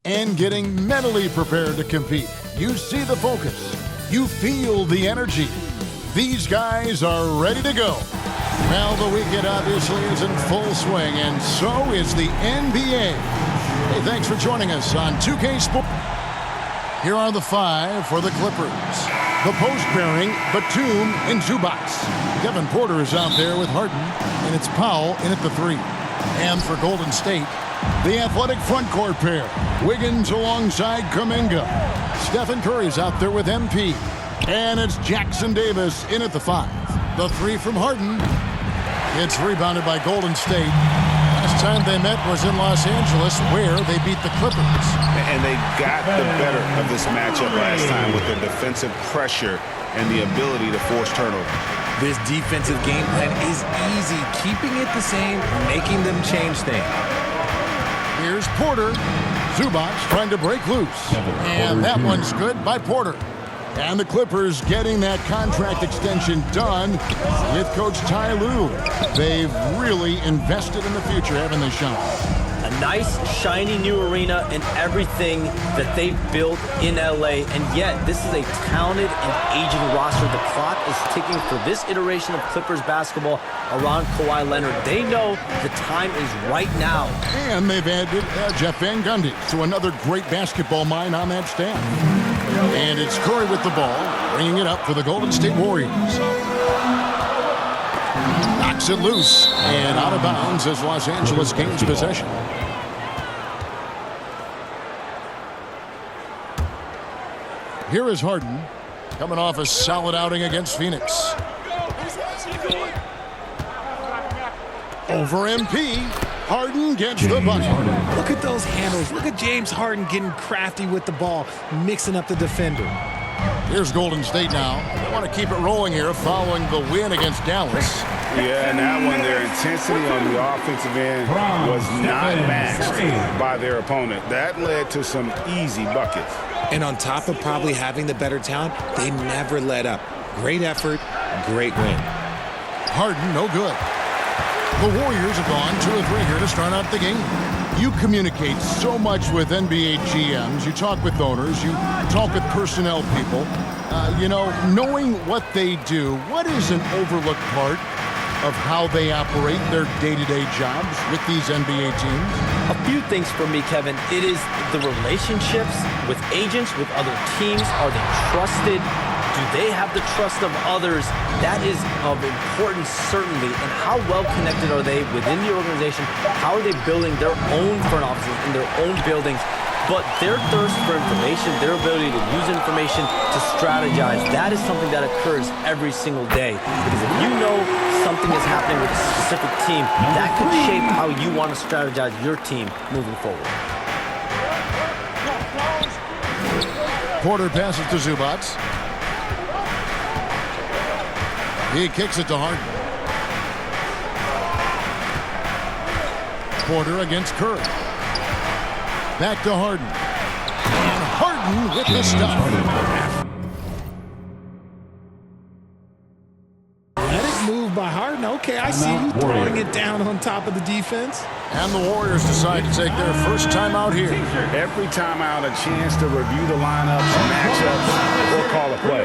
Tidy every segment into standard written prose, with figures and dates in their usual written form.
and getting mentally prepared to compete. You see the focus. You feel the energy. These guys are ready to go. Well, the weekend obviously is in full swing, and so is the NBA. Hey, thanks for joining us on 2K Sports. Here are the five for the Clippers. The post pairing, Batum and Zubac. Kevin Porter is out there with Harden, and it's Powell in at the three. And for Golden State, the athletic front court pair, Wiggins alongside Kuminga. Stephen Curry's out there with MP. And it's Jackson Davis in at the five. The three from Harden. It's rebounded by Golden State. Last time they met was in Los Angeles, where they beat the Clippers. And they got the better of this matchup last time with their defensive pressure and the ability to force turnovers. This defensive game plan is easy, keeping it the same, making them change things. Here's Porter. Zubac trying to break loose. And that one's good by Porter. And the Clippers getting that contract extension done with Coach Ty Lue. They've really invested in the future, haven't they, Sean? A nice, shiny new arena and everything that they've built in LA. And yet, this is a talented and aging roster. The clock is ticking for this iteration of Clippers basketball around Kawhi Leonard. They know the time is right now. And they've added Jeff Van Gundy, so another great basketball mind on that staff. And it's Curry with the ball, bringing it up for the Golden State Warriors. Knocks it loose and out of bounds as Los Angeles gains possession. Here is Harden, coming off a solid outing against Phoenix. Over MP, Harden gets the bucket. Look at those handles. Look at James Harden getting crafty with the ball, mixing up the defender. Here's Golden State now. They want to keep it rolling here following the win against Dallas. Yeah, and that one, their intensity on the offensive end was not matched by their opponent. That led to some easy buckets. And on top of probably having the better talent, they never let up. Great effort, great win. Harden, no good. The Warriors have gone 2 of 3 here to start out the game. You communicate so much with NBA GMs. You talk with owners. You talk with personnel people. Knowing what they do, what is an overlooked part of how they operate their day-to-day jobs with these NBA teams? A few things for me, Kevin. It is the relationships with agents, with other teams. Are they trusted? Do they have the trust of others? That is of importance, certainly. And how well connected are they within the organization? How are they building their own front offices in their own buildings? But their thirst for information, their ability to use information to strategize, that is something that occurs every single day. Because if you know something is happening with a specific team, that could shape how you want to strategize your team moving forward. Porter passes to Zubac. He kicks it to Harden. Porter against Curry. Back to Harden. And Harden with the stop. Let it move by Harden. Okay, I see you throwing it down on top of the defense. And the Warriors decide to take their first time out here. Every time out, a chance to review the lineups, matchups, or call a play.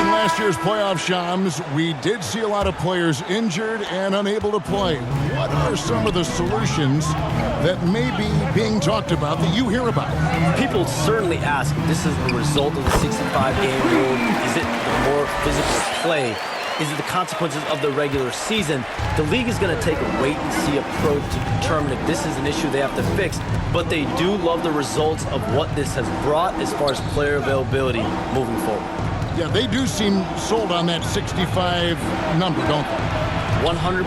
In last year's playoff shams, we did see a lot of players injured and unable to play. What are some of the solutions that may be being talked about that you hear about? People certainly ask if this is the result of the 65-game rule. Is it the more physical play? Is it the consequences of the regular season? The league is going to take a wait-and-see approach to determine if this is an issue they have to fix. But they do love the results of what this has brought as far as player availability moving forward. Yeah, they do seem sold on that 65 number, don't they? 100%.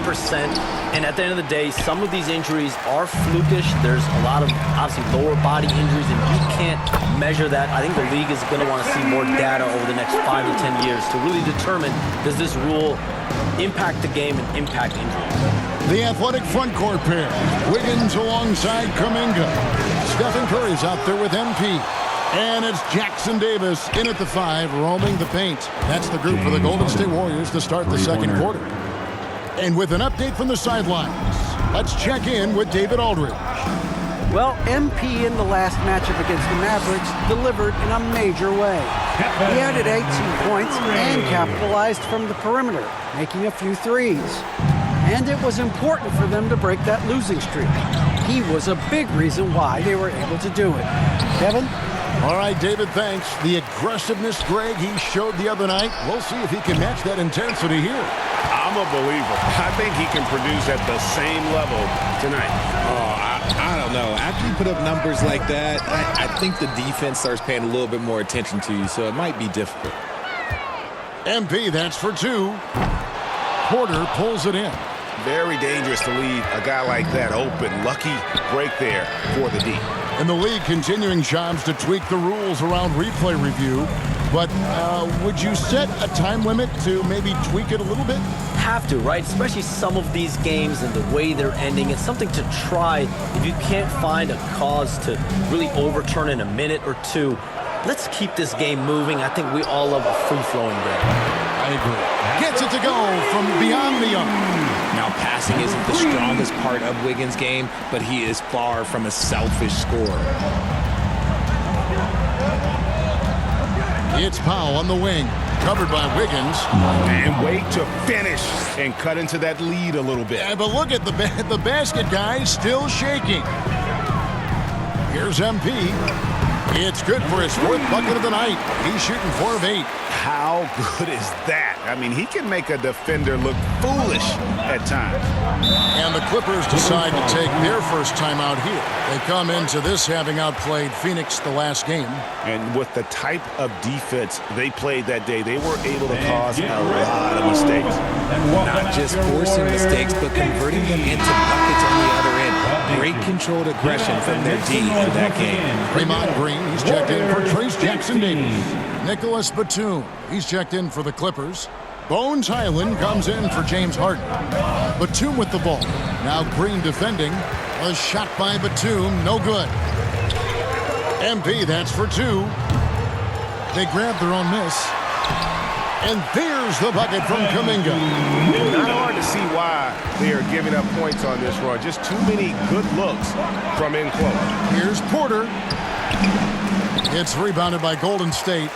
And at the end of the day, some of these injuries are flukish. There's a lot of, obviously, lower body injuries, and you can't measure that. I think the league is going to want to see more data over the next 5 to 10 years to really determine, does this rule impact the game and impact injuries? The athletic front court pair, Wiggins alongside Kuminga. Stephen Curry's out there with MP. And it's Jackson Davis in at the 5, roaming the paint. That's the group for the Golden State Warriors to start the second quarter. And with an update from the sidelines, Let's check in with David Aldridge. Well, MP in the last matchup against the Mavericks delivered in a major way. He added 18 points and capitalized from the perimeter, making a few threes. And it was important for them to break that losing streak. He was a big reason why they were able to do it. Kevin? All right, David, thanks. The aggressiveness, Greg, he showed the other night. We'll see if he can match that intensity here. I'm a believer. I think he can produce at the same level tonight. I don't know. After you put up numbers like that, I think the defense starts paying a little bit more attention to you, so it might be difficult. MP, that's for 2. Porter pulls it in. Very dangerous to leave a guy like that open. Lucky break there for the D. And the league continuing, Shams, to tweak the rules around replay review. But would you set a time limit to maybe tweak it a little bit? Have to, right? Especially some of these games and the way they're ending. It's something to try if you can't find a cause to really overturn in a minute or two. Let's keep this game moving. I think we all love a free-flowing game. I agree. Gets it to go from beyond the arc. Now, passing isn't the strongest part of Wiggins' game, but he is far from a selfish scorer. It's Powell on the wing, covered by Wiggins. And wait to finish and cut into that lead a little bit. Yeah, but look at the basket guy still shaking. Here's MP. It's good for his 4th bucket of the night. He's shooting 4 of 8. How good is that? I mean, he can make a defender look foolish at times. And the Clippers decide to take their first timeout here. They come into this having outplayed Phoenix the last game. And with the type of defense they played that day, they were able to cause a lot of mistakes. Not just forcing mistakes, but converting them into buckets on the other end. Great controlled aggression from their D for that game. Draymond Green, he's checked in for Trace Jackson-Davis. Nicholas Batum, he's checked in for the Clippers. Bones Highland comes in for James Harden. Batum with the ball. Now Green defending. A shot by Batum, no good. MP, that's for 2. They grab their own miss. And there's the bucket from Kuminga. Not hard to see why they are giving up points on this run. Just too many good looks from in close. Here's Porter. It's rebounded by Golden State.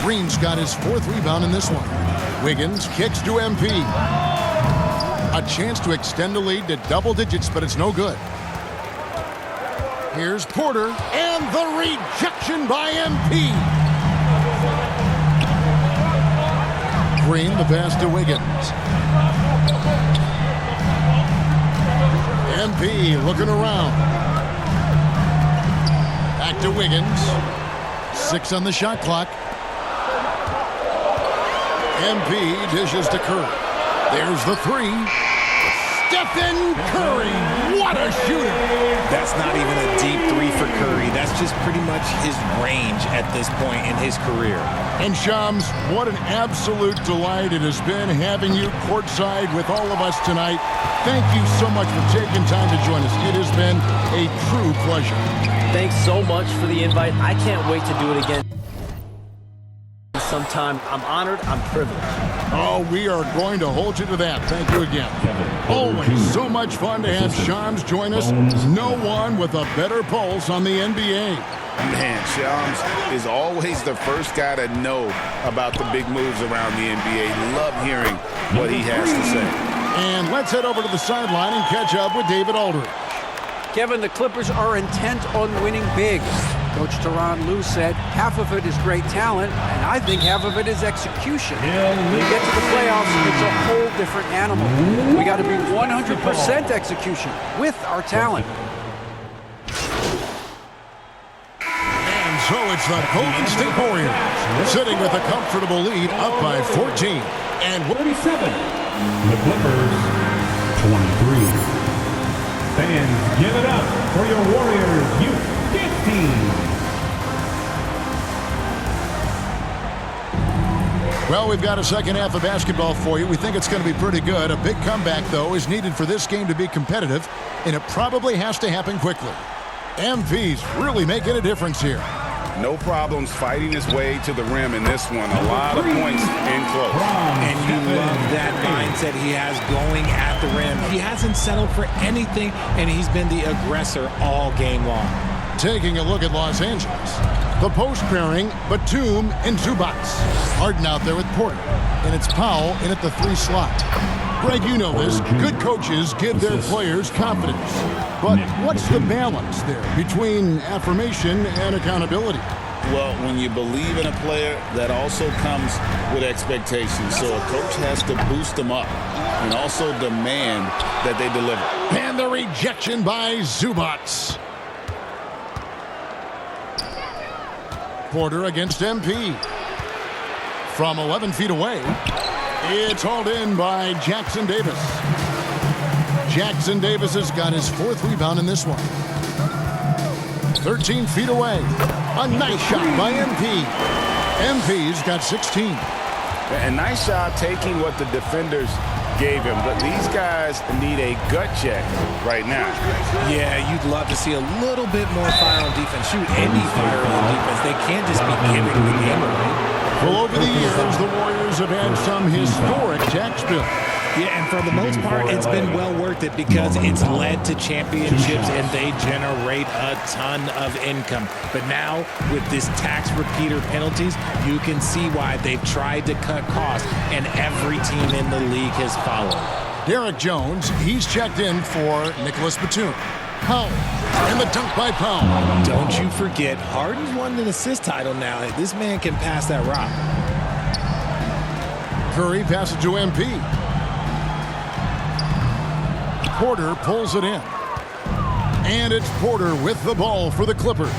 Green's got his 4th rebound in this one. Wiggins kicks to MP. A chance to extend the lead to double digits, but it's no good. Here's Porter, and the rejection by MP. Green, the pass to Wiggins. MP looking around. Back to Wiggins. 6 on the shot clock. MP dishes to Curry. There's the 3. Stephen Curry. What a shooter. That's not even a deep 3 for Curry. That's just pretty much his range at this point in his career. And Shams, what an absolute delight it has been having you courtside with all of us tonight. Thank you so much for taking time to join us. It has been a true pleasure. Thanks so much for the invite. I can't wait to do it again sometime. I'm honored. I'm privileged. Oh, we are going to hold you to that. Thank you again. Always so much fun to have Shams join us. No one with a better pulse on the NBA. Man, Shams is always the first guy to know about the big moves around the NBA. Love hearing what he has to say. And let's head over to the sideline and catch up with David Aldridge. Kevin, the Clippers are intent on winning big. Coach Tyronn Lue said half of it is great talent, and I think half of it is execution. When you get to the playoffs, it's a whole different animal. We got to be 100% execution with our talent. And so it's the Golden State Warriors sitting with a comfortable lead up by 14. And 37. The Clippers, 23. Fans, give it up for your Warriors U15. Well, we've got a second half of basketball for you. We think it's going to be pretty good. A big comeback, though, is needed for this game to be competitive, and it probably has to happen quickly. MV's really making a difference here. No problems fighting his way to the rim in this one. A lot of points in close. And you love that mindset he has going at the rim. He hasn't settled for anything, and he's been the aggressor all game long. Taking a look at Los Angeles. The post pairing, Batum and Zubats. Harden out there with Porter. And it's Powell in at the 3 slot. Greg, you know this. Good coaches give their players confidence. But what's the balance there between affirmation and accountability? Well, when you believe in a player, that also comes with expectations. So a coach has to boost them up and also demand that they deliver. And the rejection by Zubats. Porter against MP. From 11 feet away, it's hauled in by Jackson Davis. Jackson Davis has got his 4th rebound in this one. 13 feet away. A nice shot by MP. MP's got 16. A nice shot taking what the defenders gave him. But these guys need a gut check right now. Yeah, you'd love to see a little bit more fire on defense. Shoot, any fire on defense. They can't just be giving the game away. Well, over the years, the Warriors have had some historic tax bills. Yeah, and for the most part, it's been well worth it because it's led to championships and they generate a ton of income. But now, with this tax repeater penalties, you can see why they've tried to cut costs, and every team in the league has followed. Derek Jones, he's checked in for Nicholas Batum. Powell, and the dunk by Powell. Don't you forget, Harden's won an assist title now. This man can pass that rock. Curry passes to MP. Porter pulls it in. And it's Porter with the ball for the Clippers.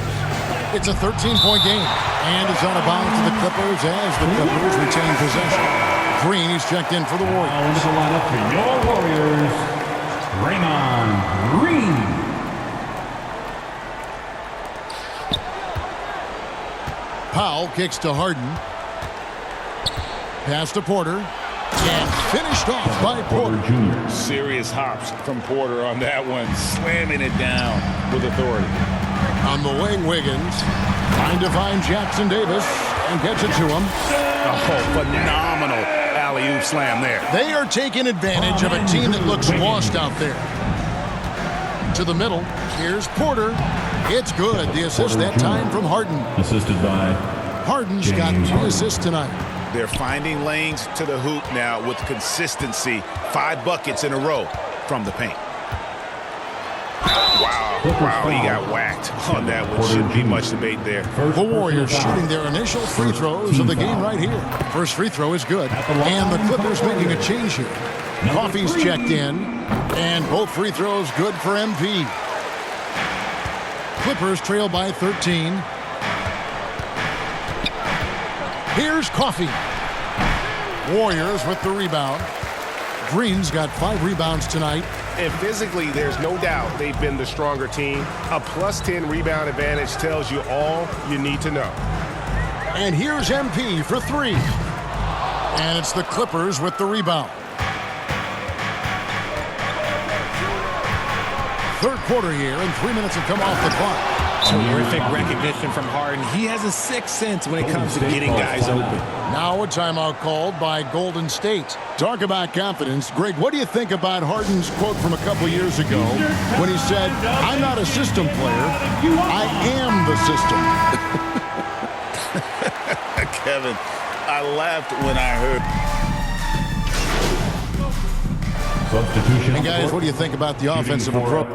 It's a 13-point game. And it's out of bounds to the Clippers as the Clippers retain possession. Green is checked in for the Warriors. Into the lineup for your Warriors, Draymond Green. Powell kicks to Harden. Pass to Porter. And finished off by Porter. Serious hops from Porter on that one, slamming it down with authority. On the wing, Wiggins trying to find Jackson Davis and gets it to him. Oh, phenomenal alley-oop slam there. They are taking advantage of a team that looks lost out there. To the middle, here's Porter. It's good. The assist that time from Harden. Assisted by Harden's got 2 assists tonight. They're finding lanes to the hoop now with consistency. 5 buckets in a row from the paint. Wow, he got whacked on that one. Shouldn't be much debate there. The Warriors shooting their initial free throws of the game right here. First free throw is good. And the Clippers making a change here. Coffey's checked in. And both free throws good for MP. Clippers trail by 13. Here's Coffey. Warriors with the rebound. Green's got 5 rebounds tonight. And physically, there's no doubt they've been the stronger team. A +10 rebound advantage tells you all you need to know. And here's MP for 3. And it's the Clippers with the rebound. Third quarter here, and 3 minutes have come off the clock. Terrific recognition from Harden. He has a sixth sense when it comes to getting guys open. Now a timeout called by Golden State. Talk about confidence. Greg, what do you think about Harden's quote from a couple years ago when he said, "I'm not a system player, I am the system"? Kevin, I laughed when I heard. Substitution. Hey guys, what do you think about the offensive approach?